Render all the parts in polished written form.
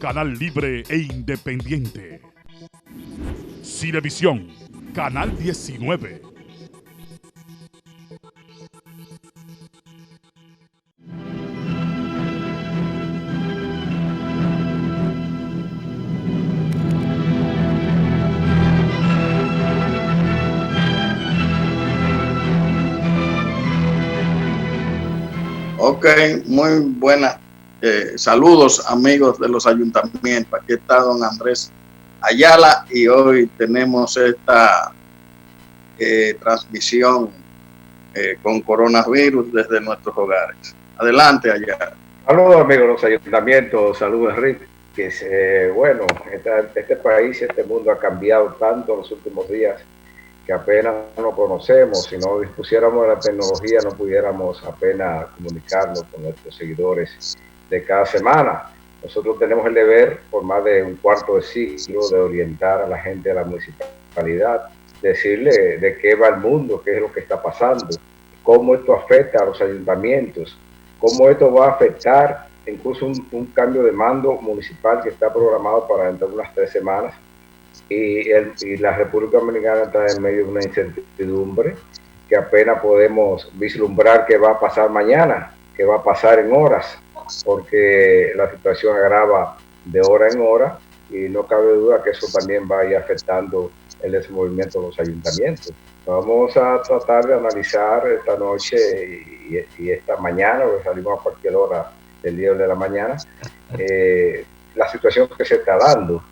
canal libre e independiente. Cinevisión, canal 19. Ok, muy buenas. Saludos amigos de los ayuntamientos. Aquí está don Andrés Ayala y hoy tenemos esta transmisión con coronavirus desde nuestros hogares. Adelante, Ayala. Saludos amigos de los ayuntamientos, saludos Enrique. Bueno, este país, este mundo ha cambiado tanto en los últimos días que apenas no conocemos. Si no dispusiéramos de la tecnología, no pudiéramos apenas comunicarnos con nuestros seguidores de cada semana. Nosotros tenemos el deber, por más de un cuarto de siglo, de orientar a la gente de la municipalidad, decirle de qué va el mundo, qué es lo que está pasando, cómo esto afecta a los ayuntamientos, cómo esto va a afectar incluso un cambio de mando municipal que está programado para dentro de unas 3 semanas. Y la República Dominicana está en medio de una incertidumbre que apenas podemos vislumbrar qué va a pasar mañana, qué va a pasar en horas, porque la situación agrava de hora en hora y no cabe duda que eso también va a ir afectando el desenvolvimiento de los ayuntamientos. Vamos a tratar de analizar esta noche y esta mañana, porque salimos a cualquier hora del día de la mañana, la situación que se está dando.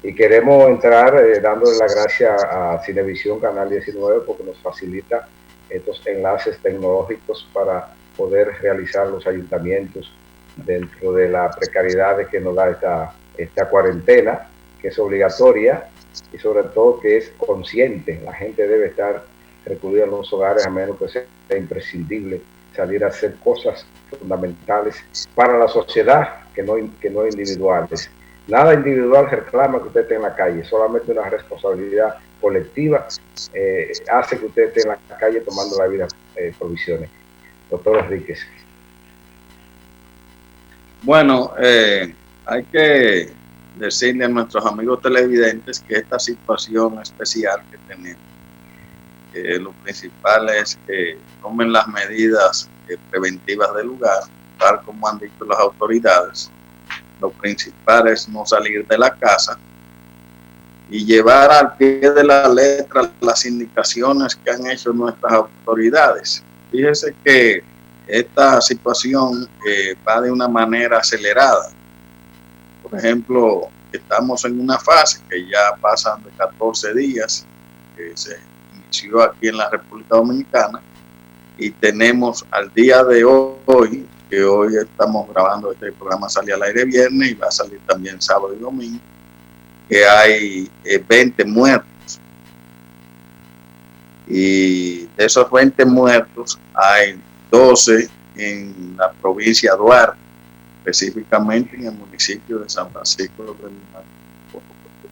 Y queremos entrar dándole las gracias a Cinevisión Canal 19 porque nos facilita estos enlaces tecnológicos para poder realizar los ayuntamientos dentro de la precariedad de que nos da esta cuarentena, que es obligatoria y sobre todo que es consciente. La gente debe estar recluida en los hogares a menos que sea imprescindible salir a hacer cosas fundamentales para la sociedad que no individuales. Nada individual reclama que usted esté en la calle, solamente una responsabilidad colectiva hace que usted esté en la calle tomando la vida provisiones. Doctor Enríquez. Bueno, hay que decirle a nuestros amigos televidentes que esta situación especial que tenemos, lo principal es que tomen las medidas preventivas del lugar, tal como han dicho las autoridades. Lo principal es no salir de la casa y llevar al pie de la letra las indicaciones que han hecho nuestras autoridades. Fíjese que esta situación va de una manera acelerada. Por ejemplo, estamos en una fase que ya pasan de 14 días, que se inició aquí en la República Dominicana, y tenemos al día de hoy, que hoy estamos grabando este programa, sale al aire viernes y va a salir también sábado y domingo, que hay 20 muertos. Y de esos 20 muertos hay 12 en la provincia de Duarte, específicamente en el municipio de San Francisco de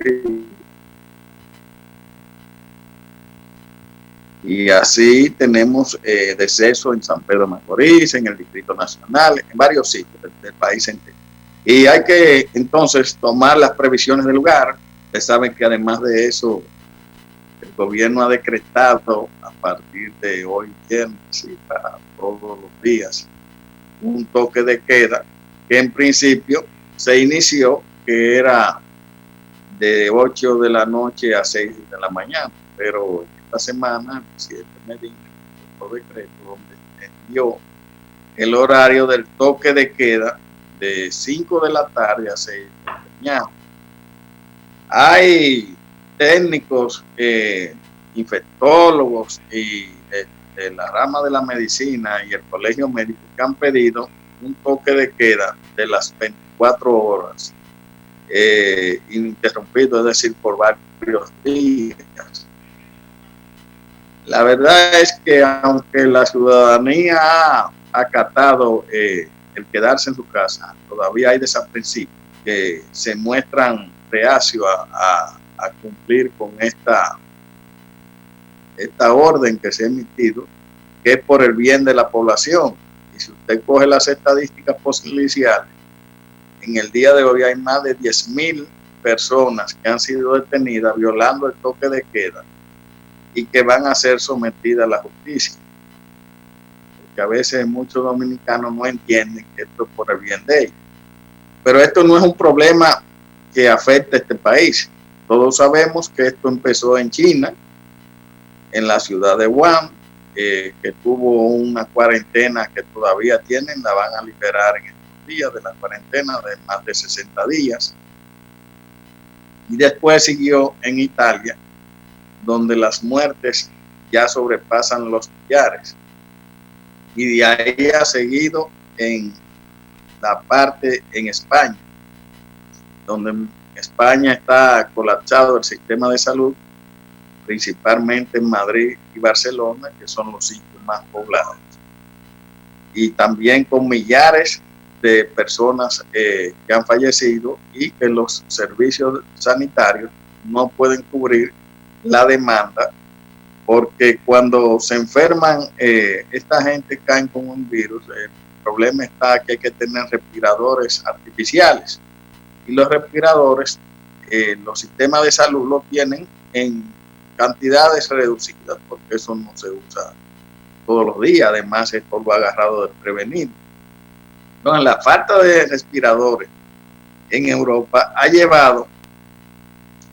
Macorís. Y así tenemos decesos en San Pedro de Macorís, en el Distrito Nacional, en varios sitios del país entero. Y hay que entonces tomar las previsiones del lugar. Ustedes saben que además de eso, el gobierno ha decretado a partir de hoy viernes y para todos los días un toque de queda que en principio se inició, que era de 8 de la noche a 6 de la mañana, pero esta semana el presidente Medina, por decreto, donde envió el horario del toque de queda de 5 de la tarde a 6 de la mañana. Hay técnicos, infectólogos y de la rama de la medicina y el colegio médico que han pedido un toque de queda de las 24 horas ininterrumpido, es decir, por varios días. La verdad es que aunque la ciudadanía ha acatado el quedarse en su casa, todavía hay desaprensivos que se muestran reacios a cumplir con esta orden que se ha emitido, que es por el bien de la población. Y si usted coge las estadísticas policiales, en el día de hoy hay más de 10.000 personas que han sido detenidas violando el toque de queda y que van a ser sometidas a la justicia. Porque a veces muchos dominicanos no entienden que esto es por el bien de ellos. Pero esto no es un problema que afecte a este país. Todos sabemos que esto empezó en China, en la ciudad de Wuhan, que tuvo una cuarentena que todavía tienen, la van a liberar en estos días de la cuarentena de más de 60 días. Y después siguió en Italia, donde las muertes ya sobrepasan los millares. Y de ahí ha seguido en la parte en España, donde en España está colapsado el sistema de salud, principalmente en Madrid y Barcelona, que son los sitios más poblados. Y también con millares de personas que han fallecido y que los servicios sanitarios no pueden cubrir la demanda, porque cuando se enferman, esta gente cae con un virus. El problema está que hay que tener respiradores artificiales, y los respiradores, los sistemas de salud los tienen en cantidades reducidas, porque eso no se usa todos los días. Además, es polvo agarrado desprevenido. Entonces, la falta de respiradores en Europa ha llevado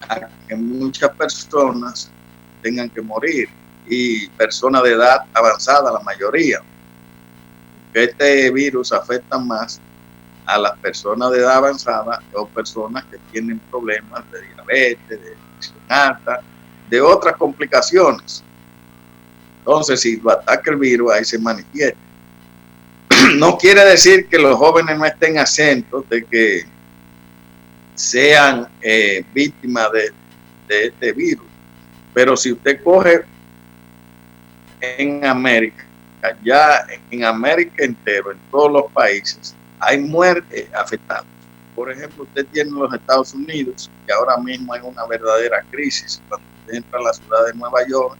a que muchas personas tengan que morir, y personas de edad avanzada, la mayoría. Este virus afecta más a las personas de edad avanzada o personas que tienen problemas de diabetes, de presión alta, de otras complicaciones. Entonces, si lo ataca el virus, ahí se manifiesta. No quiere decir que los jóvenes no estén exentos de que sean víctimas de este virus. Pero si usted coge en América, ya en América entero, en todos los países, hay muertes afectadas. Por ejemplo, usted tiene los Estados Unidos, que ahora mismo hay una verdadera crisis. Cuando usted entra a la ciudad de Nueva York,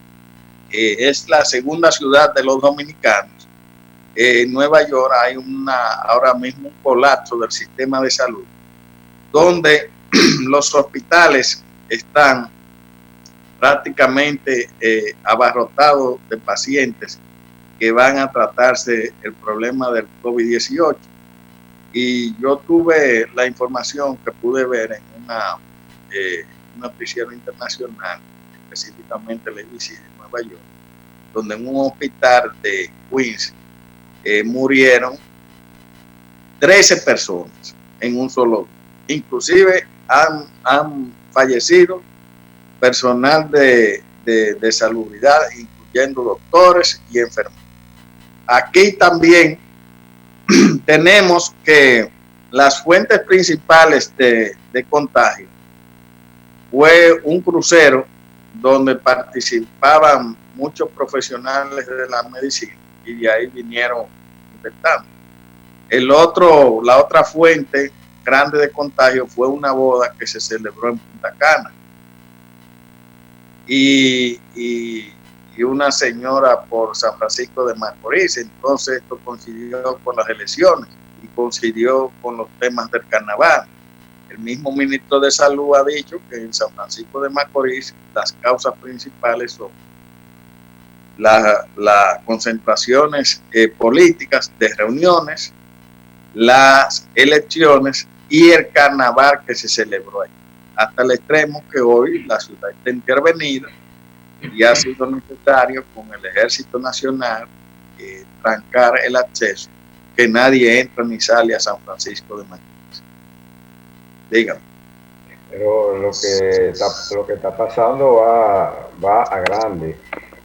es la segunda ciudad de los dominicanos. En Nueva York hay ahora mismo un colapso del sistema de salud, donde los hospitales están prácticamente abarrotados de pacientes que van a tratarse el problema del COVID-18. Y yo tuve la información que pude ver en un noticiero internacional, específicamente el ABC de Nueva York, donde en un hospital de Queens murieron 13 personas en un solo día. Inclusive han fallecido personal de salubridad, incluyendo doctores y enfermeros. Aquí también tenemos que las fuentes principales de contagio fue un crucero donde participaban muchos profesionales de la medicina, y de ahí vinieron infectando. La otra fuente grande de contagio fue una boda que se celebró en Punta Cana, y una señora por San Francisco de Macorís. Entonces esto coincidió con las elecciones y coincidió con los temas del carnaval. El mismo ministro de Salud ha dicho que en San Francisco de Macorís las causas principales son las concentraciones políticas de reuniones, las elecciones y el carnaval que se celebró ahí, hasta el extremo que hoy la ciudad está intervenida y ha sido necesario con el Ejército Nacional trancar el acceso, que nadie entra ni sale a San Francisco de Macorís. Dígame. Pero lo que está pasando va a grande.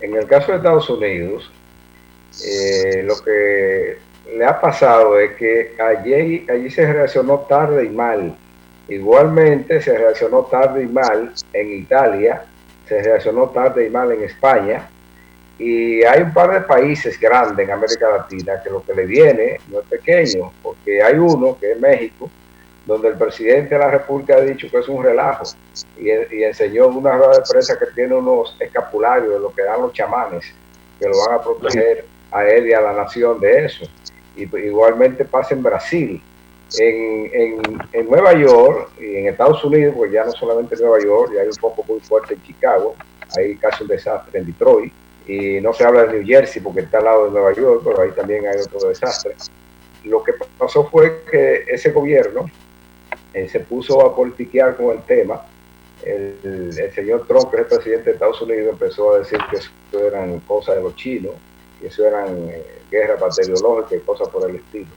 En el caso de Estados Unidos, lo que le ha pasado es que allí se reaccionó tarde y mal. Igualmente se reaccionó tarde y mal en Italia, se reaccionó tarde y mal en España, y hay un par de países grandes en América Latina que lo que le viene no es pequeño, porque hay uno que es México, donde el presidente de la República ha dicho que es un relajo, y enseñó en una rueda de prensa que tiene unos escapularios de lo que dan los chamanes, que lo van a proteger a él y a la nación de eso. Y igualmente pasa en Brasil, En Nueva York y en Estados Unidos, pues ya no solamente en Nueva York, ya hay un poco muy fuerte en Chicago, hay casi un desastre en Detroit, y no se habla de New Jersey porque está al lado de Nueva York, pero ahí también hay otro desastre. Lo que pasó fue que ese gobierno se puso a politiquear con el tema. El señor Trump, que es el presidente de Estados Unidos, empezó a decir que eso eran cosas de los chinos, que eso eran guerras bacteriológicas y cosas por el estilo.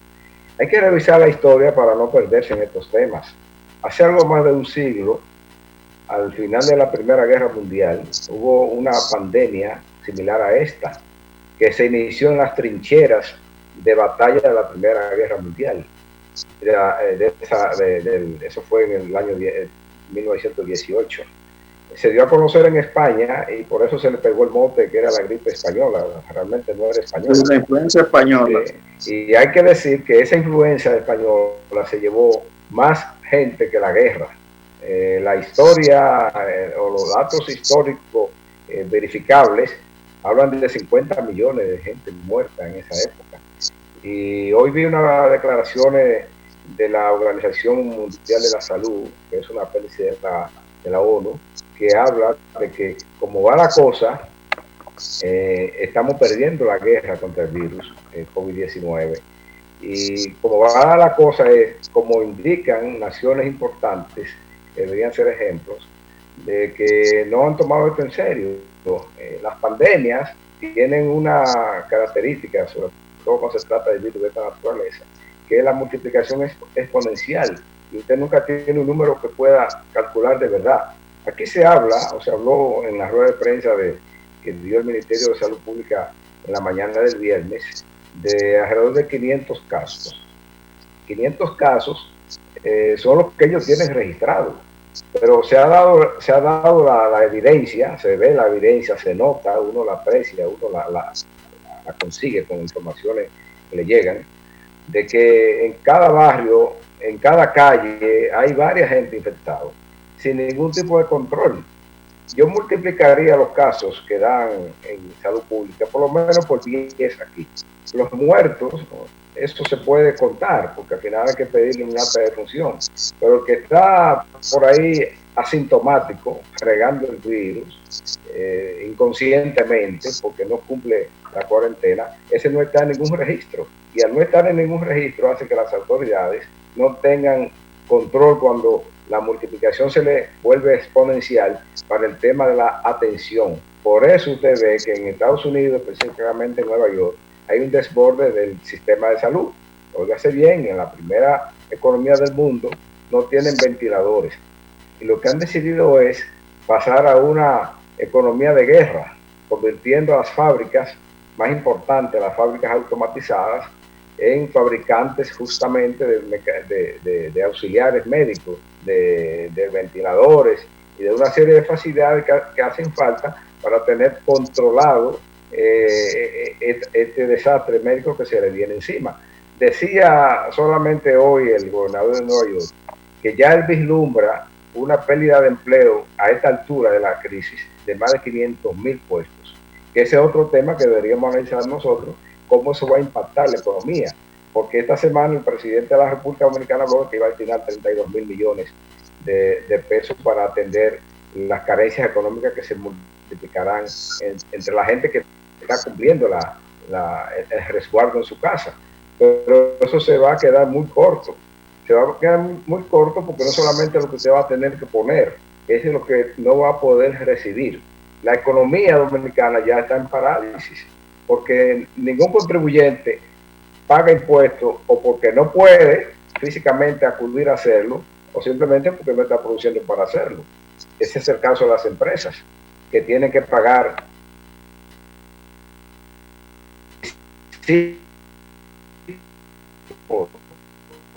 Hay que revisar la historia para no perderse en estos temas. Hace algo más de un siglo, al final de la Primera Guerra Mundial, hubo una pandemia similar a esta, que se inició en las trincheras de batalla de la Primera Guerra Mundial. Eso fue en el año 1918. Se dio a conocer en España y por eso se le pegó el mote que era la gripe española. Realmente no era española. Es la influencia española. Y hay que decir que esa influencia española se llevó más gente que la guerra. La historia o los datos históricos verificables hablan de 50 millones de gente muerta en esa época. Y hoy vi unas declaraciones de la Organización Mundial de la Salud, que es una apéndice de la ONU, que habla de que como va la cosa, estamos perdiendo la guerra contra el virus, el COVID-19. Y como va la cosa, es como indican naciones importantes, que deberían ser ejemplos, de que no han tomado esto en serio. Las pandemias tienen una característica, sobre todo cuando se trata de virus de esta naturaleza, que es la multiplicación exponencial. Y usted nunca tiene un número que pueda calcular de verdad. Aquí se habla, o se habló en la rueda de prensa que dio el Ministerio de Salud Pública en la mañana del viernes, de alrededor de 500 casos. 500 casos son los que ellos tienen registrados. Pero se ha dado la evidencia, se ve la evidencia, se nota, uno la aprecia, uno la consigue con informaciones que le llegan, de que en cada barrio, en cada calle, hay varias gente infectados, sin ningún tipo de control. Yo multiplicaría los casos que dan en salud pública, por lo menos por 10 aquí. Los muertos, eso se puede contar, porque al final hay que pedirle un acta de defunción. Pero el que está por ahí asintomático, regando el virus, inconscientemente, porque no cumple la cuarentena, ese no está en ningún registro. Y al no estar en ningún registro hace que las autoridades no tengan control cuando la multiplicación se le vuelve exponencial para el tema de la atención. Por eso usted ve que en Estados Unidos, específicamente en Nueva York, hay un desborde del sistema de salud. Óigase bien, en la primera economía del mundo no tienen ventiladores. Y lo que han decidido es pasar a una economía de guerra, convirtiendo a las fábricas más importantes, las fábricas automatizadas, en fabricantes justamente de auxiliares médicos, de ventiladores y de una serie de facilidades que hacen falta para tener controlado este desastre médico que se le viene encima. Decía solamente hoy el gobernador de Nueva York que ya él vislumbra una pérdida de empleo a esta altura de la crisis de más de 500,000 puestos, que ese es otro tema que deberíamos analizar nosotros, cómo eso va a impactar la economía, porque esta semana el presidente de la República Dominicana habló que iba a destinar 32,000 millones de pesos para atender las carencias económicas que se multiplicarán entre la gente que está cumpliendo el resguardo en su casa. Pero eso se va a quedar muy corto. Se va a quedar muy corto porque no solamente lo que usted va a tener que poner, es lo que no va a poder recibir. La economía dominicana ya está en parálisis porque ningún contribuyente paga impuestos o porque no puede físicamente acudir a hacerlo o simplemente porque no está produciendo para hacerlo. Ese es el caso de las empresas que tienen que pagar en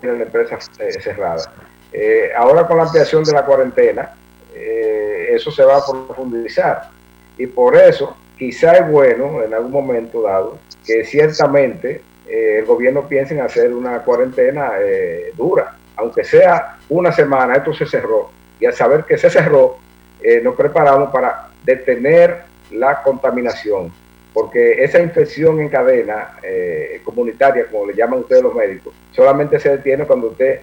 empresas cerradas. Ahora con la ampliación de la cuarentena, eso se va a profundizar y por eso quizá es bueno en algún momento dado que ciertamente el gobierno piense en hacer una cuarentena dura, aunque sea una semana. Esto se cerró y al saber que se cerró, nos preparamos para detener la contaminación. porque esa infección en cadena comunitaria, como le llaman ustedes los médicos, solamente se detiene cuando usted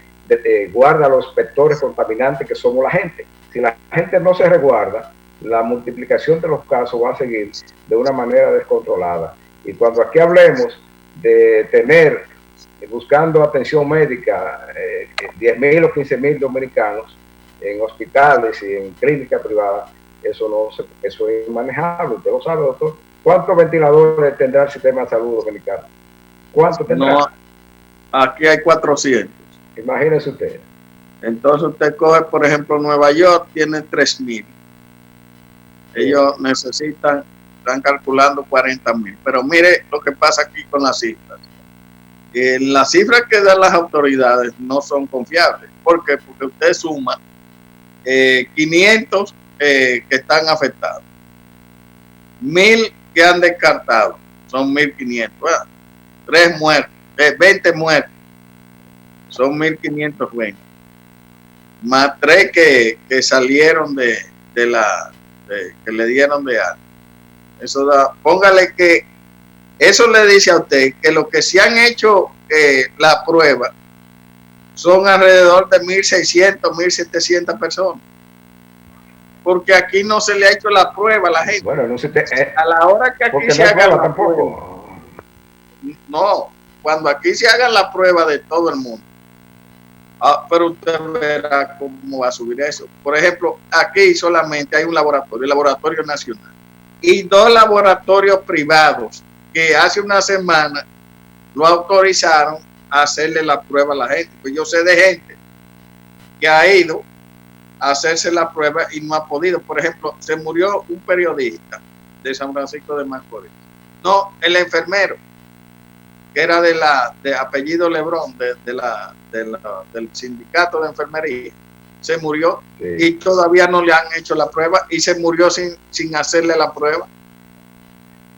guarda los vectores contaminantes que somos la gente. Si la gente no se resguarda, la multiplicación de los casos va a seguir de una manera descontrolada. Y cuando aquí hablemos de tener, buscando atención médica, 10.000 o 15.000 dominicanos en hospitales y en clínicas privadas, eso es inmanejable. Usted lo sabe, doctor. ¿Cuántos ventiladores tendrá el sistema de salud dominicano? ¿Cuántos tendrá? No, aquí hay 400. Imagínese usted. Entonces usted coge, por ejemplo, Nueva York tiene 3.000. Ellos necesitan, están calculando 40.000. Pero mire lo que pasa aquí con las cifras. Las cifras que dan las autoridades no son confiables. ¿Por qué? Porque usted suma 500 que están afectados, 1.000 que han descartado, son 1.500, 3 muertos, 20 muertos, son 1.520, más 3 que salieron que le dieron de alta. Eso da, póngale que eso le dice a usted que lo que se han hecho la prueba son alrededor de 1.600, 1.700 personas. Porque aquí no se le ha hecho la prueba a la gente. Bueno, no se a la hora que aquí se haga la tampoco. Prueba, no, cuando aquí se haga la prueba de todo el mundo, pero usted verá cómo va a subir eso. Por ejemplo, aquí solamente hay un laboratorio, el Laboratorio Nacional, y 2 laboratorios privados que hace una semana lo autorizaron a hacerle la prueba a la gente. Pues yo sé de gente que ha ido a hacerse la prueba y no ha podido. Por ejemplo, se murió un periodista de San Francisco de Macorís. No, el enfermero, que era de apellido Lebrón, del sindicato de enfermería, se murió, sí, y todavía no le han hecho la prueba y se murió sin hacerle la prueba.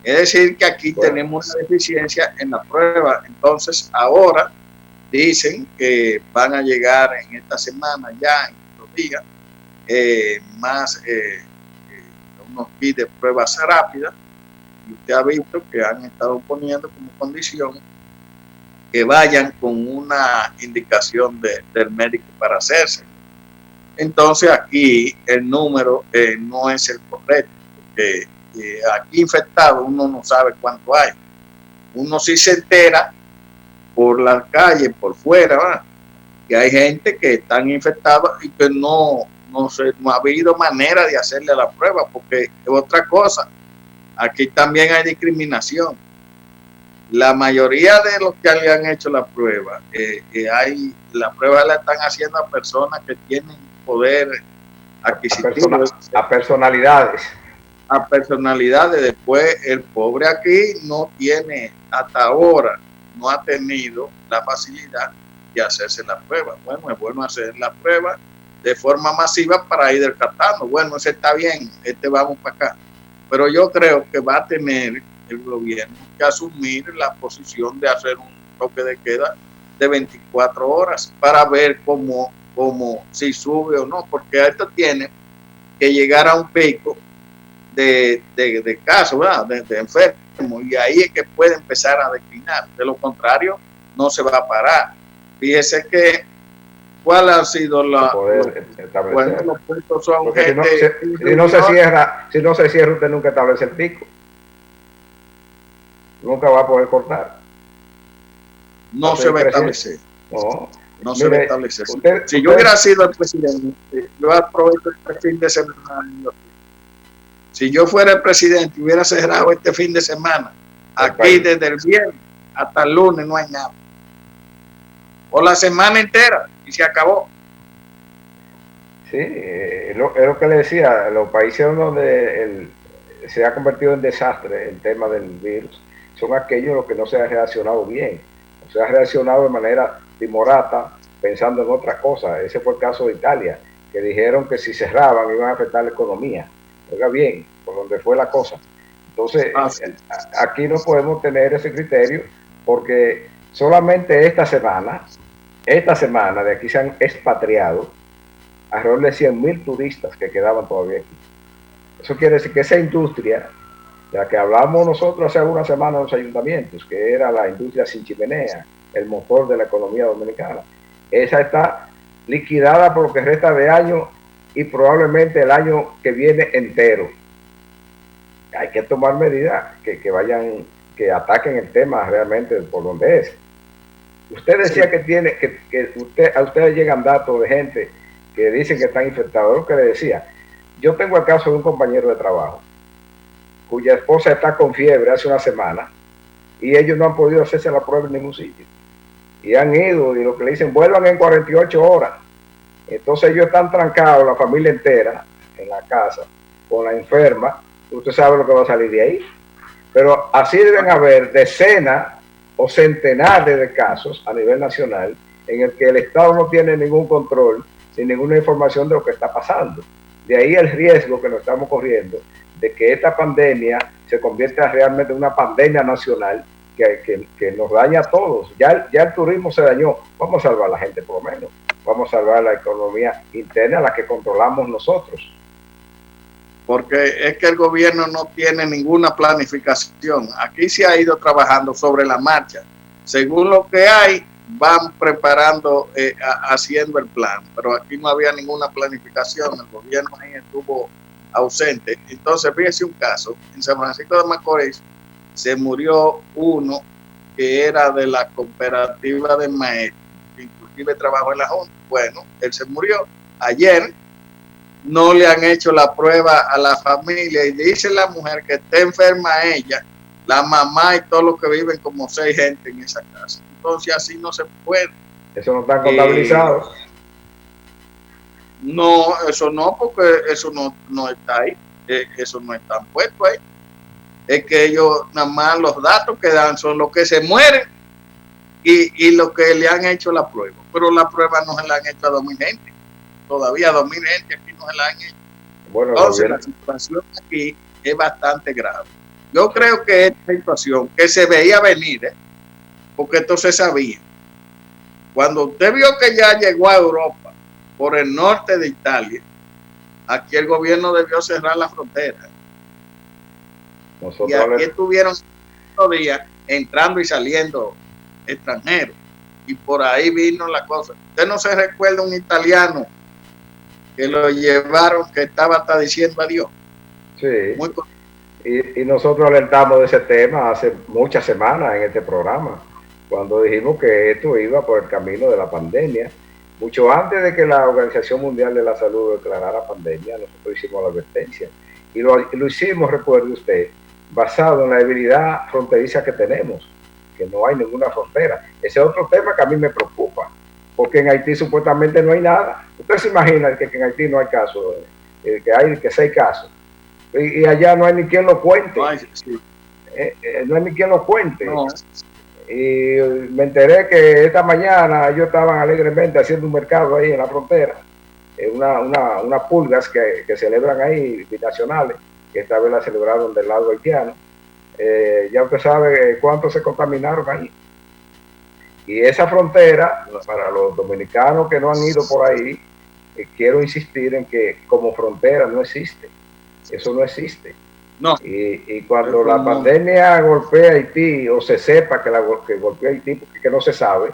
Es decir, que aquí tenemos una deficiencia en la prueba. Entonces, ahora dicen que van a llegar en esta semana, ya en estos días, unos kits de pruebas rápidas. Y usted ha visto que han estado poniendo como condición que vayan con una indicación del médico para hacerse. Entonces, aquí el número no es el correcto, porque aquí infectado uno no sabe cuánto hay. Uno sí se entera por la calle, por fuera, ¿verdad?, que hay gente que están infectados y que no ha habido manera de hacerle la prueba, porque es otra cosa. Aquí también hay discriminación. La mayoría de los que le han hecho la prueba, la prueba la están haciendo a personas que tienen poder adquisitivo. A personalidades. A personalidades. Después, el pobre aquí no tiene, hasta ahora, no ha tenido la facilidad de hacerse la prueba. Bueno, es bueno hacer la prueba de forma masiva para ir descartando. Bueno, ese está bien, vamos para acá. Pero yo creo que va a tener el gobierno que asumir la posición de hacer un toque de queda de 24 horas para ver cómo si sube o no, porque esto tiene que llegar a un pico de casos, ¿verdad?, de enfermos, y ahí es que puede empezar a declinar. De lo contrario, no se va a parar. Fíjese que ¿cuál ha sido los puntos? Son gente, si no se cierra, usted nunca establece el pico. Nunca va a poder cortar. No se va a establecer. No se va a establecer. Si yo hubiera sido el presidente, yo aprovecho este fin de semana. Si yo fuera el presidente y hubiera cerrado este fin de semana, aquí desde el viernes hasta el lunes no hay nada. O la semana entera y se acabó. Sí, es lo que le decía, los países donde se ha convertido en desastre el tema del virus son aquellos los que no se han reaccionado bien, no se ha reaccionado de manera timorata, pensando en otra cosa. Ese fue el caso de Italia, que dijeron que si cerraban iban a afectar la economía. Oiga bien, por donde fue la cosa. Entonces, aquí no podemos tener ese criterio, porque solamente esta semana de aquí se han expatriado alrededor de 100.000 turistas que quedaban todavía aquí. Eso quiere decir que esa industria la que hablamos nosotros hace algunas semanas en los ayuntamientos, que era la industria sin chimenea, el motor de la economía dominicana. Esa está liquidada por lo que resta de año y probablemente el año que viene entero. Hay que tomar medidas que vayan, que ataquen el tema realmente por donde es. Usted decía que tiene, a ustedes llegan datos de gente que dicen que están infectados. Lo que le decía, yo tengo el caso de un compañero de trabajo cuya esposa está con fiebre hace una semana y ellos no han podido hacerse la prueba en ningún sitio. Y han ido y lo que le dicen, vuelvan en 48 horas. Entonces ellos están trancados, la familia entera, en la casa, con la enferma. Usted sabe lo que va a salir de ahí. Pero así deben haber decenas o centenares de casos a nivel nacional en el que el Estado no tiene ningún control ni ninguna información de lo que está pasando. De ahí el riesgo que nos estamos corriendo de que esta pandemia se convierta realmente en una pandemia nacional que nos daña a todos. Ya el turismo se dañó. Vamos a salvar a la gente por lo menos. Vamos a salvar la economía interna, la que controlamos nosotros. Porque es que el gobierno no tiene ninguna planificación. Aquí se ha ido trabajando sobre la marcha. Según lo que hay, van preparando, haciendo el plan. Pero aquí no había ninguna planificación. El gobierno ahí estuvo ausente. Entonces, fíjese un caso. En San Francisco de Macorís se murió uno que era de la cooperativa de maestros, que inclusive trabajó en la Junta. Bueno, él se murió ayer. No le han hecho la prueba a la familia y dice la mujer que está enferma ella, la mamá y todos los que viven, como 6 gente en esa casa. Entonces así no se puede. Eso no está contabilizado. No, eso no, porque eso no está ahí. Eso no está puesto ahí. Es que ellos nada más los datos que dan son los que se mueren y los que le han hecho la prueba. Pero la prueba no se la han hecho a 2.000 gente. Todavía 2.000 gente aquí no se la han hecho. Bueno, entonces la situación aquí es bastante grave. Yo creo que esta situación que se veía venir, porque esto se sabía. Cuando usted vio que ya llegó a Europa por el norte de Italia, aquí el gobierno debió cerrar la frontera. Y aquí estuvieron 5 días entrando y saliendo extranjeros. Y por ahí vino la cosa. Usted no se recuerda un italiano que lo llevaron, que estaba hasta diciendo adiós. Sí. Y nosotros alertamos de ese tema hace muchas semanas en este programa, cuando dijimos que esto iba por el camino de la pandemia. Mucho antes de que la Organización Mundial de la Salud declarara pandemia, nosotros hicimos la advertencia. Y lo hicimos, recuerde usted, basado en la debilidad fronteriza que tenemos, que no hay ninguna frontera. Ese es otro tema que a mí me preocupa, porque en Haití supuestamente no hay nada. Usted se imagina que en Haití no hay casos, que hay 6 casos, y allá no hay ni quien lo cuente. No hay, sí. No hay ni quien lo cuente. No. Y me enteré que esta mañana ellos estaban alegremente haciendo un mercado ahí en la frontera, unas pulgas que celebran ahí, binacionales, que esta vez la celebraron del lado haitiano. Ya usted sabe cuántos se contaminaron ahí. Y esa frontera, para los dominicanos que no han ido por ahí, quiero insistir en que como frontera no existe. Eso no existe. No. Y cuando la pandemia golpea a Haití, o se sepa que golpea a Haití, porque no se sabe,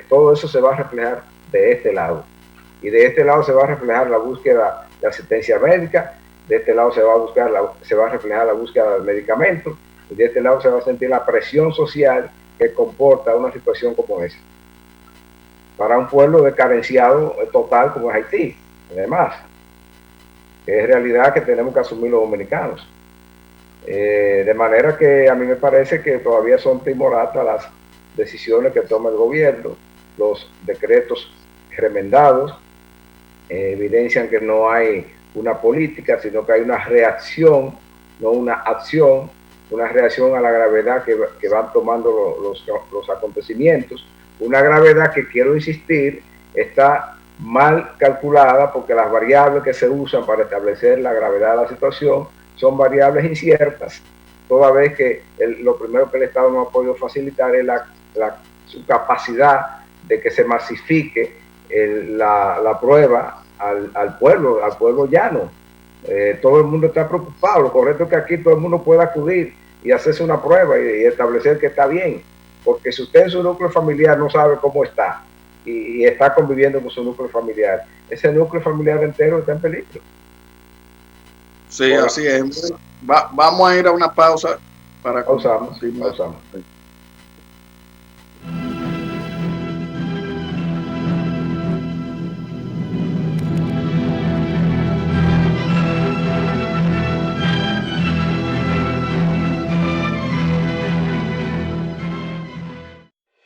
todo eso se va a reflejar de este lado. Y de este lado se va a reflejar la búsqueda de asistencia médica, de este lado se va a reflejar la búsqueda del medicamento, y de este lado se va a sentir la presión social que comporta una situación como esa. Para un pueblo de carenciado total como es Haití, además. Es realidad que tenemos que asumir los dominicanos. De manera que a mí me parece que todavía son timoratas las decisiones que toma el gobierno, los decretos remendados, evidencian que no hay una política, sino que hay una reacción, no una acción, una reacción a la gravedad que van tomando los acontecimientos, una gravedad que, quiero insistir, está mal calculada porque las variables que se usan para establecer la gravedad de la situación son variables inciertas, toda vez que lo primero que el Estado no ha podido facilitar es su capacidad de que se masifique la prueba al pueblo llano. todo el mundo está preocupado. Lo correcto es que aquí todo el mundo pueda acudir y hacerse una prueba y establecer que está bien. Porque si usted en su núcleo familiar no sabe cómo está y está conviviendo con su núcleo familiar, ese núcleo familiar entero está en peligro. Sí, bueno, así es. Vamos a ir a una pausa para pausamos.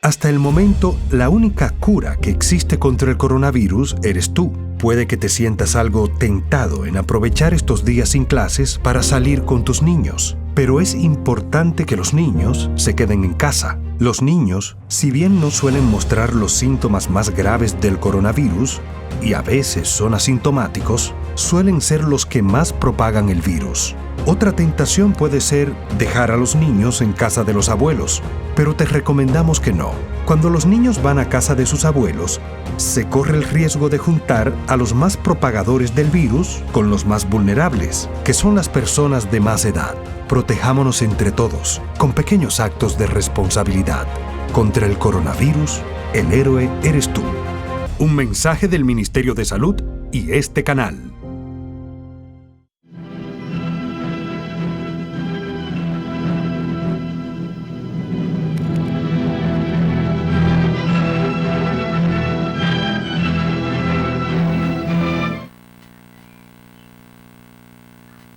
Hasta el momento, la única cura que existe contra el coronavirus eres tú. Puede que te sientas algo tentado en aprovechar estos días sin clases para salir con tus niños, pero es importante que los niños se queden en casa. Los niños, si bien no suelen mostrar los síntomas más graves del coronavirus, y a veces son asintomáticos, suelen ser los que más propagan el virus. Otra tentación puede ser dejar a los niños en casa de los abuelos, pero te recomendamos que no. Cuando los niños van a casa de sus abuelos, se corre el riesgo de juntar a los más propagadores del virus con los más vulnerables, que son las personas de más edad. Protejámonos entre todos, con pequeños actos de responsabilidad. Contra el coronavirus, el héroe eres tú. Un mensaje del Ministerio de Salud y este canal.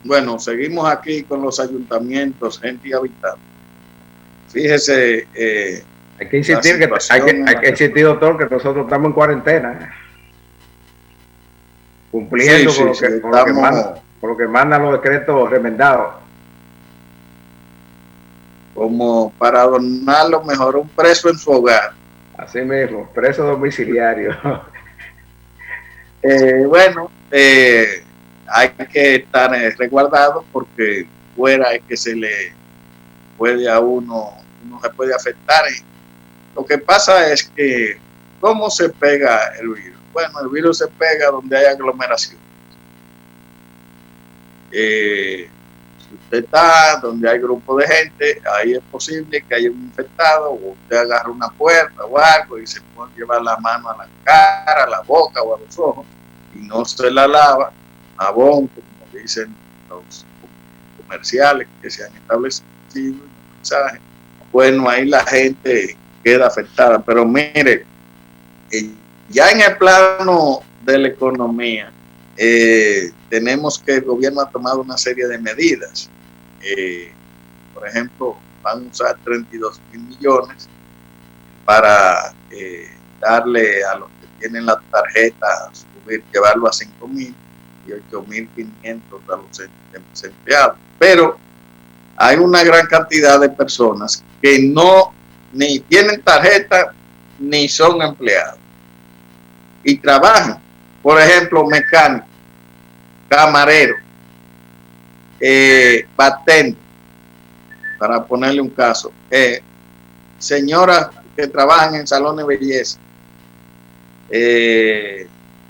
Bueno, seguimos aquí con los ayuntamientos, gente y habitantes. Fíjese, hay que insistir hay que insistir, doctor, que nosotros estamos en cuarentena, cumpliendo con lo que mandan los decretos remendados. Como para adornarlo mejor, un preso en su hogar. Así mismo, preso domiciliario. Bueno, hay que estar resguardado porque fuera es que se le puede a uno se puede afectar. Lo que pasa es que, ¿cómo se pega el virus? Bueno, el virus se pega donde hay aglomeración. Si usted está donde hay grupo de gente, ahí es posible que haya un infectado, o usted agarra una puerta o algo y se puede llevar la mano a la cara, a la boca o a los ojos y no se la lava. Jabón, como dicen los comerciales que se han establecido en el mensaje, bueno, ahí la gente queda afectada. Pero mire, ya en el plano de la economía, tenemos que el gobierno ha tomado una serie de medidas. Por ejemplo, van a usar 32.000 millones para darle a los que tienen la tarjeta, llevarlo a 5.000 y 8.500 a los desempleados. Pero hay una gran cantidad de personas que no ni tienen tarjeta ni son empleados y trabajan. Por ejemplo, mecánico, camarero, bartender, para ponerle un caso, señoras que trabajan en salones de belleza,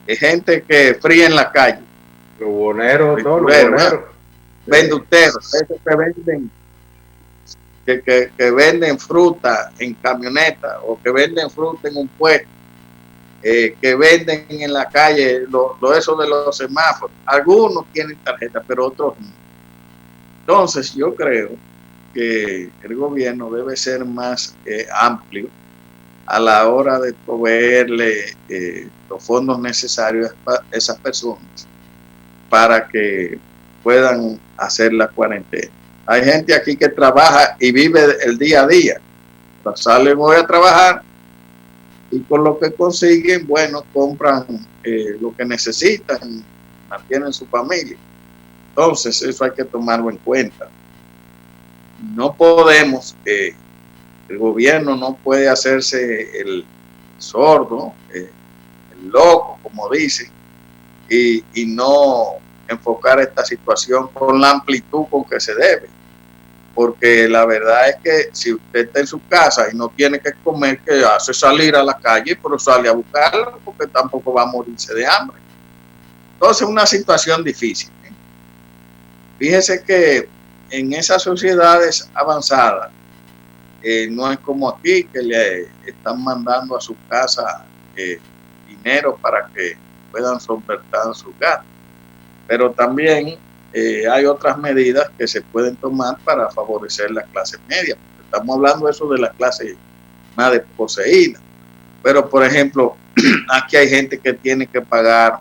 gente que fría en la calle, los boneros, venduteros, esos que venden fruta en camioneta o que venden fruta en un puesto, que venden en la calle, eso de los semáforos. Algunos tienen tarjeta, pero otros no. Entonces, yo creo que el gobierno debe ser más amplio a la hora de proveerle los fondos necesarios a esas personas para que puedan hacer la cuarentena. Hay gente aquí que trabaja y vive el día a día. Salen hoy a trabajar y con lo que consiguen, bueno, compran lo que necesitan y mantienen su familia. Entonces, eso hay que tomarlo en cuenta. No podemos, el gobierno no puede hacerse el sordo, el loco, como dicen, y no enfocar esta situación con la amplitud con que se debe. Porque la verdad es que si usted está en su casa y no tiene que comer, que hace salir a la calle, pero sale a buscarlo porque tampoco va a morirse de hambre. Entonces es una situación difícil. Fíjese que en esas sociedades avanzadas, no es como aquí que le están mandando a su casa dinero para que puedan solventar sus gastos. Pero también hay otras medidas que se pueden tomar para favorecer la clase media. Estamos hablando eso de la clase más desposeída. Pero, por ejemplo, aquí hay gente que tiene que pagar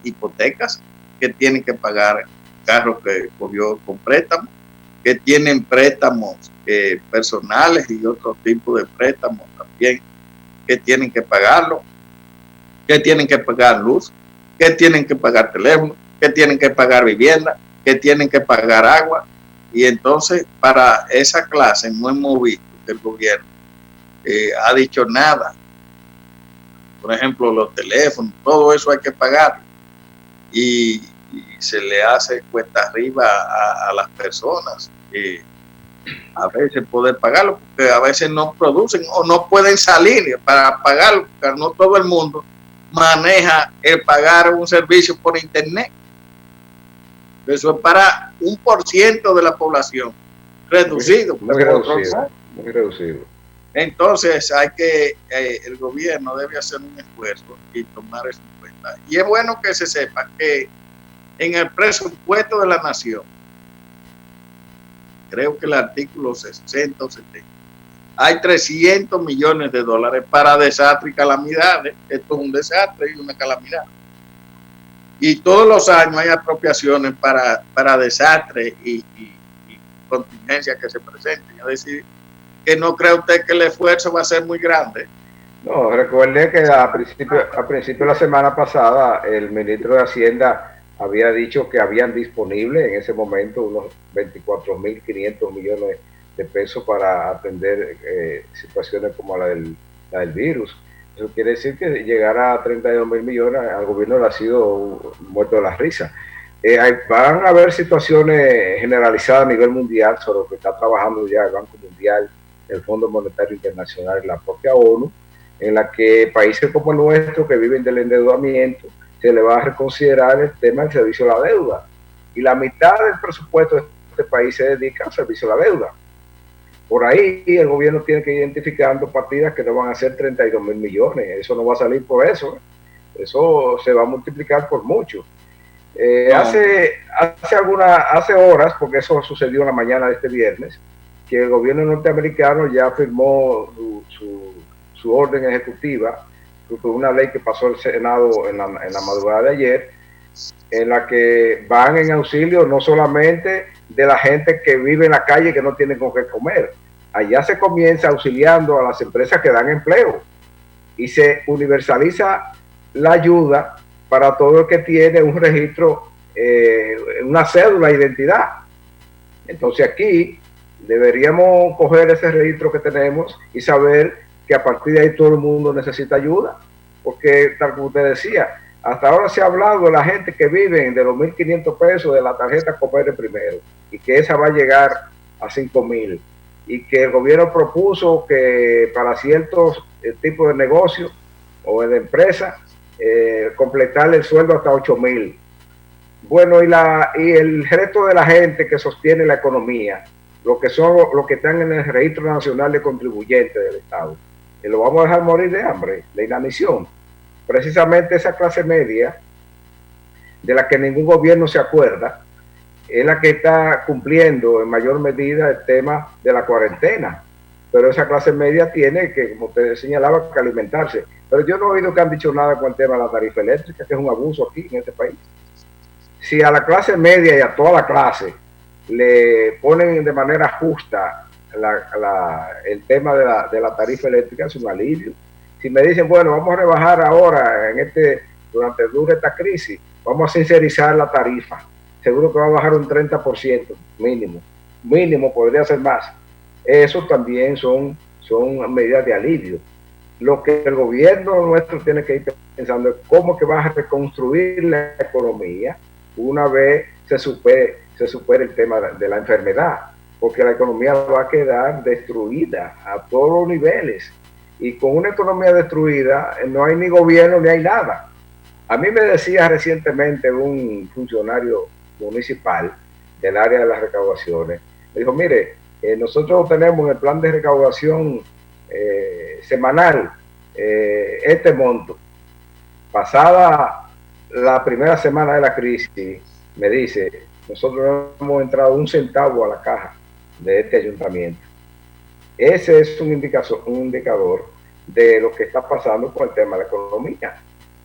hipotecas, que tiene que pagar carros que cogió con préstamos, que tienen préstamos personales y otro tipo de préstamos también, que tienen que pagarlo, que tienen que pagar luz, que tienen que pagar teléfono, que tienen que pagar vivienda, que tienen que pagar agua. Y entonces para esa clase no hemos visto que el gobierno ha dicho nada. Por ejemplo, los teléfonos, todo eso hay que pagar. Y se le hace cuesta arriba a las personas a veces poder pagarlo, porque a veces no producen o no pueden salir para pagarlo, porque no todo el mundo maneja el pagar un servicio por internet. Eso es para 1% de la población, reducido. Muy reducido, muy reducido. Entonces el gobierno debe hacer un esfuerzo y tomar eso en cuenta. Y es bueno que se sepa que en el presupuesto de la nación, creo que el artículo 60 o 70, hay 300 millones de dólares para desastres y calamidades. Esto es un desastre y una calamidad. Y todos los años hay apropiaciones para desastres y contingencias que se presenten. Es decir, que no cree usted que el esfuerzo va a ser muy grande. No, recuerde que a principio de la semana pasada el ministro de Hacienda había dicho que habían disponible en ese momento unos 24.500 millones de pesos para atender situaciones como la del virus. Eso quiere decir que llegar a 32.000 millones al gobierno le ha sido muerto de la risa. Van a haber situaciones generalizadas a nivel mundial sobre lo que está trabajando ya el Banco Mundial, el Fondo Monetario Internacional y la propia ONU, en la que países como el nuestro que viven del endeudamiento se le va a reconsiderar el tema del servicio a la deuda. Y la mitad del presupuesto de este país se dedica al servicio a la deuda. Por ahí el gobierno tiene que ir identificando partidas que no van a ser 32.000 millones. Eso no va a salir por eso. Eso se va a multiplicar por mucho. Hace horas, porque eso sucedió en la mañana de este viernes, que el gobierno norteamericano ya firmó su orden ejecutiva, una ley que pasó el Senado en la madrugada de ayer, en la que van en auxilio no solamente de la gente que vive en la calle que no tiene con qué comer. Allá se comienza auxiliando a las empresas que dan empleo y se universaliza la ayuda para todo el que tiene un registro, una cédula de identidad. Entonces aquí deberíamos coger ese registro que tenemos y saber que a partir de ahí todo el mundo necesita ayuda, porque tal como usted decía, hasta ahora se ha hablado de la gente que vive de los 1.500 pesos de la tarjeta Coopere primero, y que esa va a llegar a 5.000, y que el gobierno propuso que para ciertos tipos de negocios o de empresas, completar el sueldo hasta 8.000. Bueno, y el resto de la gente que sostiene la economía, los que están en el Registro Nacional de Contribuyentes del Estado, que lo vamos a dejar morir de hambre, de inanición. Precisamente esa clase media, de la que ningún gobierno se acuerda, es la que está cumpliendo en mayor medida el tema de la cuarentena. Pero esa clase media tiene que, como usted señalaba, que alimentarse. Pero yo no he oído que han dicho nada con el tema de la tarifa eléctrica, que es un abuso aquí en este país. Si a la clase media y a toda la clase le ponen de manera justa el tema de la tarifa eléctrica, es un alivio. Si me dicen, bueno, vamos a rebajar ahora durante esta crisis, vamos a sincerizar la tarifa, seguro que va a bajar un 30% mínimo, podría ser más. Eso también son medidas de alivio. Lo que el gobierno nuestro tiene que ir pensando es cómo que va a reconstruir la economía una vez se supere el tema de la enfermedad, porque la economía va a quedar destruida a todos los niveles, y con una economía destruida no hay ni gobierno ni hay nada. A mí me decía recientemente un funcionario municipal del área de las recaudaciones. Me dijo, mire, nosotros tenemos en el plan de recaudación semanal este monto. Pasada la primera semana de la crisis, me dice, nosotros no hemos entrado un centavo a la caja de este ayuntamiento. Ese es un indicador de lo que está pasando con el tema de la economía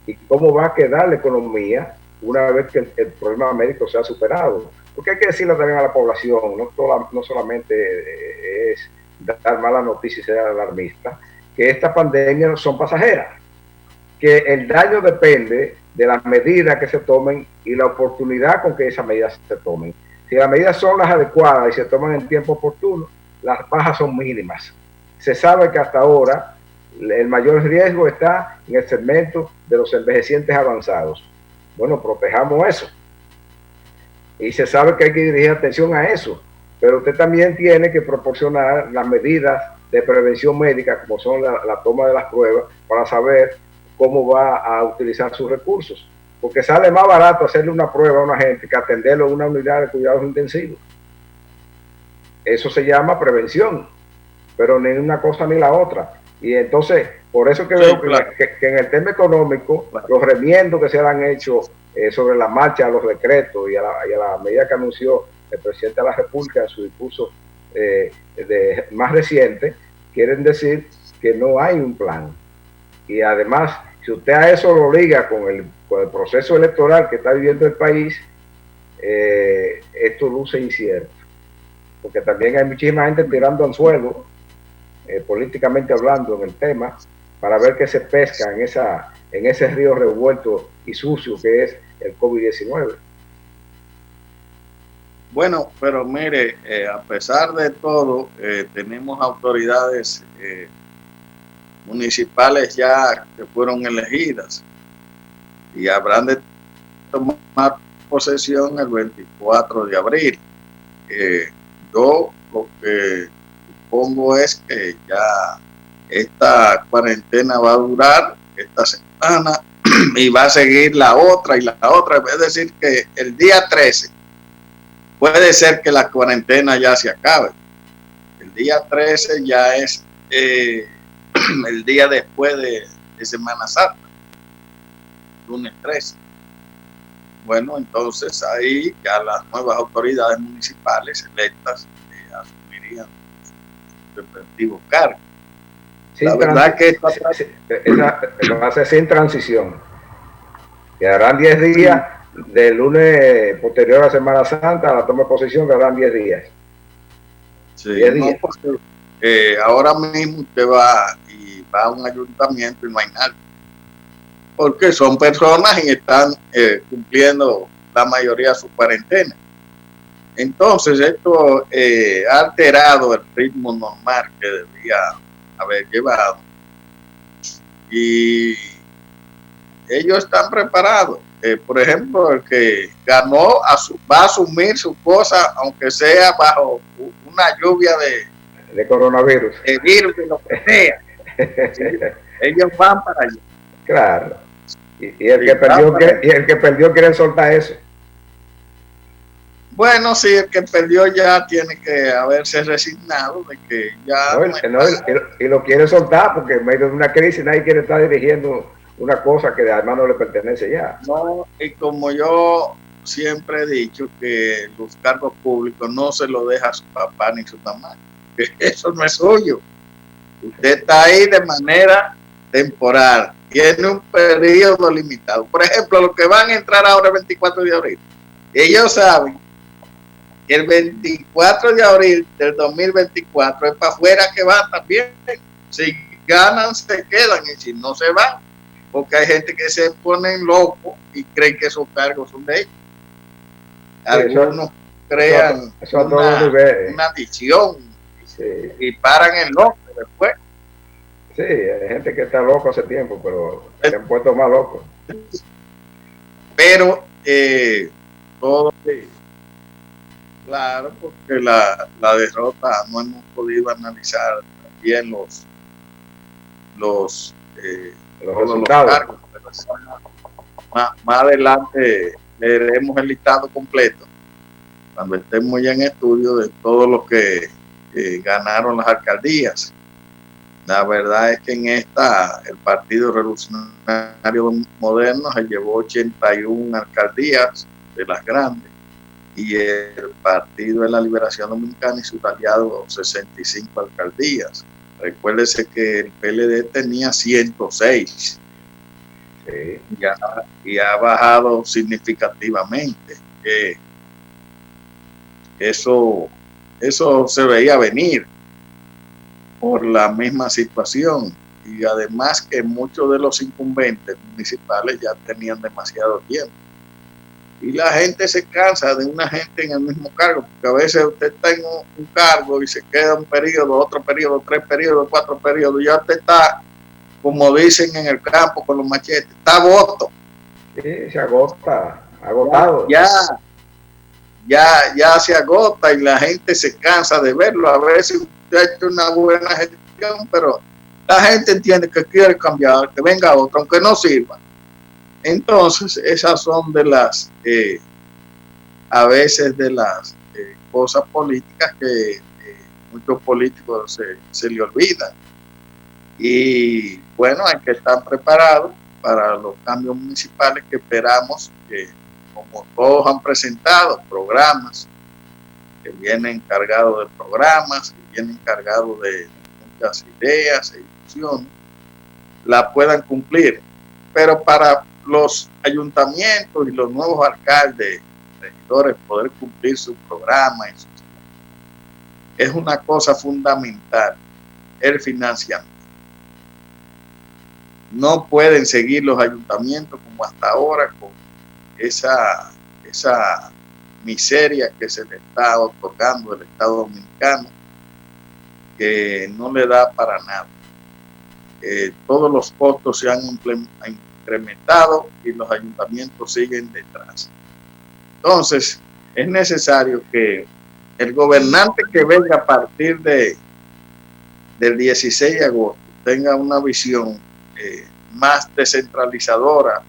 y cómo va a quedar la economía una vez que el problema médico sea superado. Porque hay que decirle también a la población, no solamente es dar malas noticias y ser alarmista, que estas pandemias son pasajeras, que el daño depende de las medidas que se tomen y la oportunidad con que esas medidas se tomen. Si las medidas son las adecuadas y se toman en tiempo oportuno, las bajas son mínimas. Se sabe que hasta ahora el mayor riesgo está en el segmento de los envejecientes avanzados. Bueno, protejamos eso. Y se sabe que hay que dirigir atención a eso. Pero usted también tiene que proporcionar las medidas de prevención médica, como son la toma de las pruebas, para saber cómo va a utilizar sus recursos. Porque sale más barato hacerle una prueba a una gente que atenderlo en una unidad de cuidados intensivos. Eso se llama prevención, pero ni una cosa ni la otra. Y entonces, por eso que veo que en el tema económico, los remiendos que se han hecho sobre la marcha a los decretos y a la medida que anunció el presidente de la República en su discurso más reciente, quieren decir que no hay un plan. Y además, si usted a eso lo liga con el proceso electoral que está viviendo el país, esto luce incierto. Porque también hay muchísima gente tirando anzuelo, políticamente hablando, en el tema, para ver qué se pesca en ese río revuelto y sucio que es el COVID-19. Bueno, pero mire, a pesar de todo, tenemos autoridades municipales ya que fueron elegidas y habrán de tomar posesión el 24 de abril. Yo lo que supongo es que ya esta cuarentena va a durar esta semana y va a seguir la otra y la otra. Es decir, que el día 13 puede ser que la cuarentena ya se acabe. El día 13 ya es el día después de Semana Santa, lunes 13. Bueno, entonces ahí ya las nuevas autoridades municipales electas asumirían su respectivo cargo. La verdad que va a ser sin transición. Quedarán 10 días del lunes posterior a Semana Santa a la toma de posesión, quedarán 10 días. Sí, 10 días. No, porque, ahora mismo usted va a un ayuntamiento y no hay nadie. Porque son personas y están cumpliendo la mayoría de su cuarentena. Entonces esto ha alterado el ritmo normal que debía haber llevado. Y ellos están preparados. Por ejemplo, el que ganó va a asumir su cosa, aunque sea bajo una lluvia de coronavirus. De virus, de lo que sea. ¿Sí? Ellos van para allá. Claro. Y el que perdió quiere soltar eso. Bueno, sí, el que perdió ya tiene que haberse resignado de que ya... y lo quiere soltar porque en medio de una crisis nadie quiere estar dirigiendo una cosa que además no le pertenece ya. No, y como yo siempre he dicho que los cargos públicos no se lo deja a su papá ni su mamá, que eso no es suyo. Usted está ahí de manera temporal, tiene un periodo limitado. Por ejemplo, los que van a entrar ahora el 24 de abril, ellos saben que el 24 de abril del 2024 es para afuera que van también. Si ganan, se quedan, y si no, se van. Porque hay gente que se ponen locos y creen que esos cargos son de ellos. Algunos crean una adicción y paran el loco después. Sí, hay gente que está loco hace tiempo, pero se han puesto más locos. Pero todo, claro, porque la derrota no hemos podido analizar bien los resultados. Más adelante leeremos el listado completo cuando estemos ya en estudio de todo lo que ganaron las alcaldías. La verdad es que en esta el Partido Revolucionario Moderno se llevó 81 alcaldías de las grandes y el Partido de la Liberación Dominicana y sus aliados 65 alcaldías. Recuérdese que el PLD tenía 106 y ha bajado significativamente. Eso se veía venir por la misma situación, y además que muchos de los incumbentes municipales ya tenían demasiado tiempo y la gente se cansa de una gente en el mismo cargo, porque a veces usted está en un cargo y se queda un periodo, otro periodo, 3 periodos, 4 periodos, ya usted está, como dicen en el campo con los machetes, está agosto. Sí, se agota, agotado. Ya se agota y la gente se cansa de verlo. A veces usted ha hecho una buena gestión, pero la gente entiende que quiere cambiar, que venga otro, aunque no sirva. Entonces, esas son de las, a veces de las cosas políticas que muchos políticos se le olvidan. Y bueno, hay que estar preparados para los cambios municipales que esperamos que, como todos han presentado programas, que vienen cargados de programas, que vienen cargados de muchas ideas e ilusiones, la puedan cumplir. Pero para los ayuntamientos y los nuevos alcaldes, regidores, poder cumplir su programa es una cosa fundamental, el financiamiento. No pueden seguir los ayuntamientos como hasta ahora con esa miseria que se le está otorgando el Estado Dominicano, que no le da para nada. Todos los costos se han incrementado y los ayuntamientos siguen detrás. Entonces, es necesario que el gobernante que venga a partir del 16 de agosto tenga una visión más descentralizadora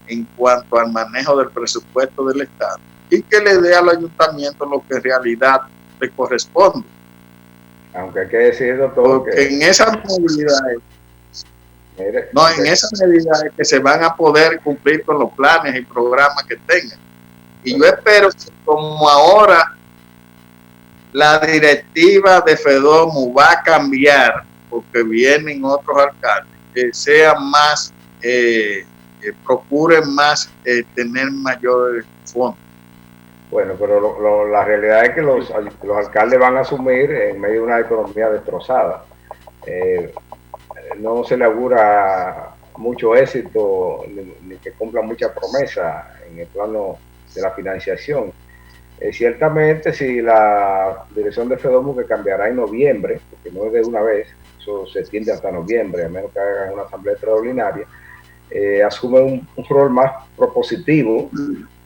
en cuanto al manejo del presupuesto del Estado y que le dé al ayuntamiento lo que en realidad le corresponde. Aunque hay que decirlo todo. Porque en esas medida que se van a poder cumplir con los planes y programas que tengan. Y yo espero que como ahora la directiva de FEDOMO va a cambiar, porque vienen otros alcaldes, que sean más, procuren más tener mayores fondos. Bueno, pero la realidad es que los alcaldes van a asumir en medio de una economía destrozada. No se le augura mucho éxito ni que cumplan muchas promesas en el plano de la financiación. Ciertamente, si la dirección de FEDOMO, que cambiará en noviembre, porque no es de una vez, eso se extiende hasta noviembre, a menos que hagan una asamblea extraordinaria, asume un rol más propositivo,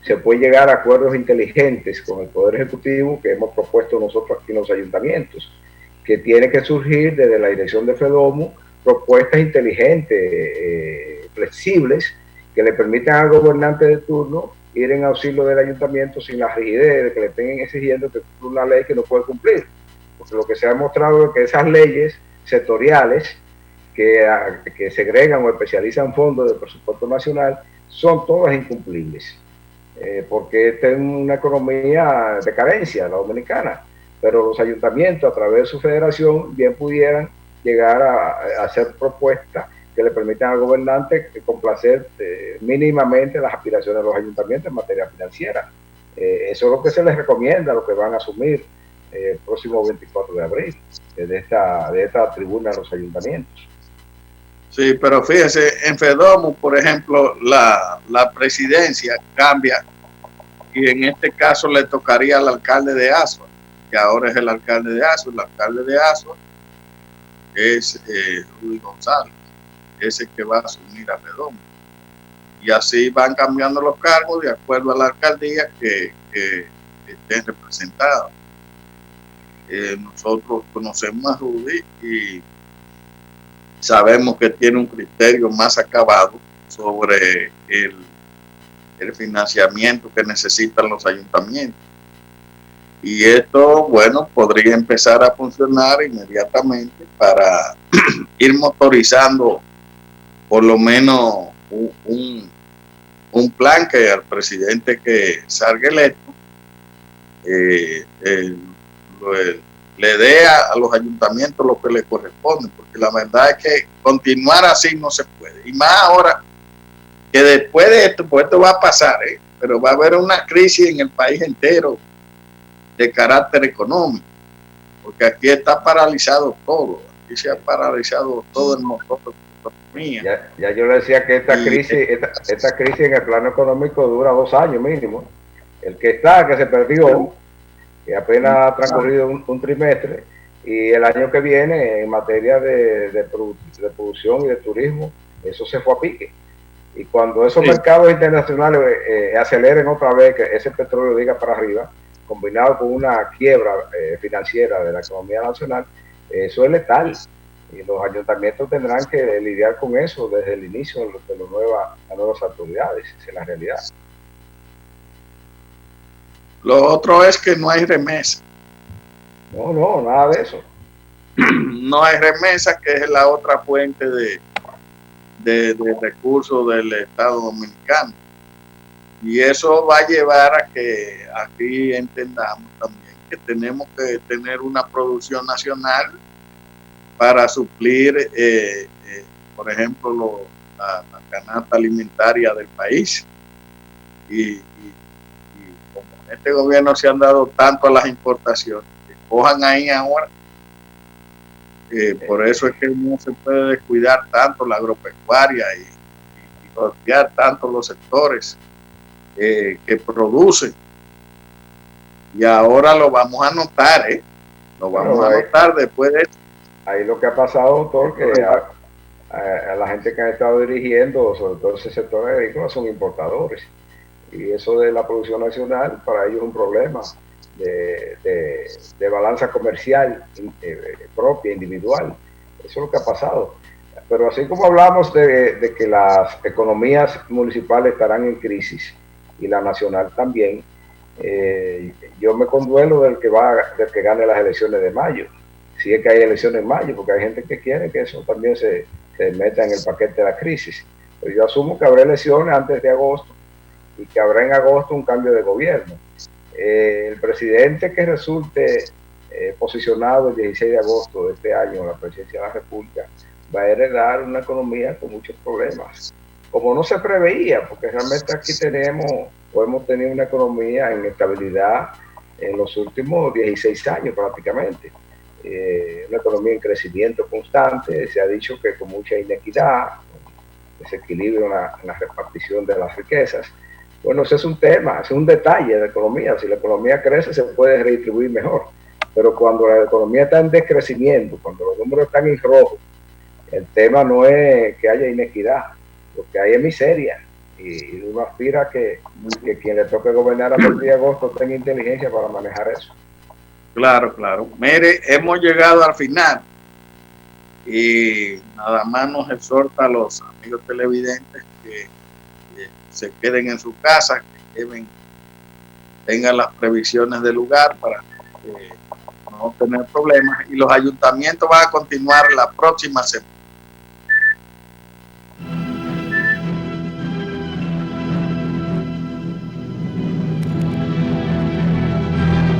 se puede llegar a acuerdos inteligentes con el Poder Ejecutivo que hemos propuesto nosotros aquí en los ayuntamientos, que tiene que surgir desde la dirección de FEDOMO propuestas inteligentes, flexibles, que le permitan al gobernante de turno ir en auxilio del ayuntamiento sin la rigidez de que le estén exigiendo que cumpla una ley que no puede cumplir. Porque lo que se ha demostrado es que esas leyes sectoriales que segregan o especializan fondos del presupuesto nacional son todas incumplibles. Porque esta es una economía de carencia, la dominicana. Pero los ayuntamientos, a través de su federación, bien pudieran llegar a hacer propuestas que le permitan al gobernante complacer mínimamente las aspiraciones de los ayuntamientos en materia financiera. Eso es lo que se les recomienda, lo que van a asumir el próximo 24 de abril, de esta tribuna de los ayuntamientos. Sí, pero fíjese, en FEDOMO, por ejemplo, la presidencia cambia y en este caso le tocaría al alcalde de Asua, que ahora es el alcalde de Asua. El alcalde de Asua es Rudy González, ese que va a asumir a FEDOMO. Y así van cambiando los cargos de acuerdo a la alcaldía que estén representados. Nosotros conocemos a Rudy y sabemos que tiene un criterio más acabado sobre el financiamiento que necesitan los ayuntamientos. Y esto, bueno, podría empezar a funcionar inmediatamente para ir motorizando por lo menos un plan que al presidente que salga electo le dé a los ayuntamientos lo que le corresponde, porque la verdad es que continuar así no se puede. Y más ahora que después de esto, pues esto va a pasar, pero va a haber una crisis en el país entero de carácter económico, porque aquí está paralizado todo, aquí se ha paralizado todo el motor de la economía. Ya yo le decía que esta crisis en el plano económico dura 2 años mínimo. El que se perdió, que apenas ha transcurrido un trimestre, y el año que viene en materia de producción y de turismo, eso se fue a pique. Y cuando esos mercados internacionales aceleren otra vez, que ese petróleo diga para arriba, combinado con una quiebra financiera de la economía nacional, eso es letal. Y los ayuntamientos tendrán que lidiar con eso desde el inicio de las nuevas autoridades, esa es la realidad. Lo otro es que no hay remesa. No, nada de eso. No hay remesa, que es la otra fuente de recursos del Estado Dominicano. Y eso va a llevar a que aquí entendamos también que tenemos que tener una producción nacional para suplir, por ejemplo, la canasta alimentaria del país. Y como en este gobierno se han dado tanto a las importaciones, que cojan ahí ahora. Por eso es que no se puede descuidar tanto la agropecuaria y golpear tanto los sectores que producen. Y ahora lo vamos a notar, lo vamos a notar después de esto. Ahí lo que ha pasado, doctor, que a la gente que ha estado dirigiendo, sobre todo ese sector agrícola, son importadores. Y eso de la producción nacional, para ellos es un problema de balanza comercial propia, individual. Eso es lo que ha pasado. Pero así como hablamos de que las economías municipales estarán en crisis y la nacional también, yo me conduelo del que gane las elecciones de mayo, si es que hay elecciones en mayo, porque hay gente que quiere que eso también se meta en el paquete de la crisis. Pero yo asumo que habrá elecciones antes de agosto y que habrá en agosto un cambio de gobierno. El presidente que resulte posicionado el 16 de agosto de este año en la presidencia de la República va a heredar una economía con muchos problemas, como no se preveía, porque realmente aquí hemos tenido una economía en estabilidad en los últimos 16 años prácticamente. Una economía en crecimiento constante, se ha dicho que con mucha inequidad, desequilibrio en la repartición de las riquezas. Bueno, ese es un tema, es un detalle de la economía. Si la economía crece, se puede redistribuir mejor. Pero cuando la economía está en descrecimiento, cuando los números están en rojo, el tema no es que haya inequidad, lo que hay es miseria. Y uno aspira que quien le toque gobernar a partir de agosto tenga inteligencia para manejar eso. Claro. Mire, hemos llegado al final y nada más nos exhorta a los amigos televidentes que se queden en su casa, que tengan las previsiones del lugar para no tener problemas, y los ayuntamientos van a continuar la próxima semana.